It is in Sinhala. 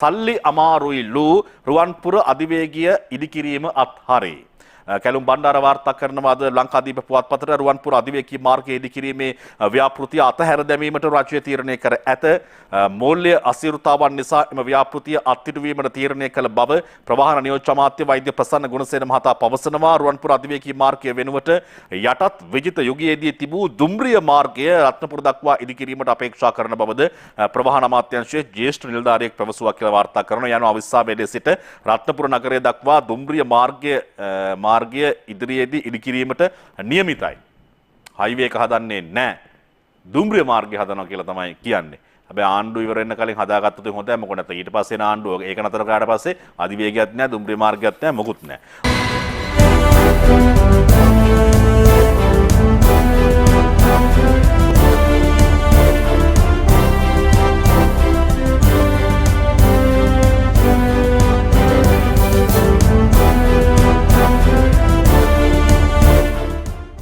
සල්ලි අමාරුයිලු රුවන්පුර අධිවේගීය ඉදිකිරීම අත්හරේ. කැලුම් බණ්ඩාර වාර්තා කරනවාද ලංකාදීප පුවත්පතට රුවන්පුර අධිවේගී මාර්ගයේ ඉදිකිරීමේ ව්‍යාපෘතිය අතහැර දැමීමට රජය තීරණය කර ඇත. මූල්‍ය අසිරුතාවන් නිසා එම ව්‍යාපෘතිය අත්හිටුවීමට තීරණය කළ බව ප්‍රවාහන නියෝජ්‍ය අමාත්‍ය වෛද්‍ය ප්‍රසන්න ගුණසේන මහතා පවසනවා. රුවන්පුර අධිවේගී මාර්ගය වෙනුවට යටත් විජිත යුගයේදී තිබූ දුම්රිය මාර්ගය රත්නපුර දක්වා ඉදිකිරීමට අපේක්ෂා කරන බවද ප්‍රවාහන අමාත්‍යාංශයේ ජ්‍යෙෂ්ඨ නිලධාරියෙක් පැවසුවා කියලා වාර්තා කරනවා. යන අවිස්සාවේදී සිට රත්නපුර නගරය දක්වා දුම්රිය මාර්ගය ඉදිරියේදී ඉදිකිරීමට නියමිතයි. හයිවේ එක හදන්නේ නැහැ. දුම්රිය මාර්ගය හදනවා කියලා තමයි කියන්නේ. හැබැයි ආණ්ඩුව ඉවර වෙන්න කලින් හදාගත්තොත් හොඳයි. මොකද නැත්නම් ඊට පස්සේ ආණ්ඩුව ඒක නතර කරාට පස්සේ අධිවේගයක් නැහැ, දුම්රිය මාර්ගයක් නැහැ, මොකුත් නැහැ.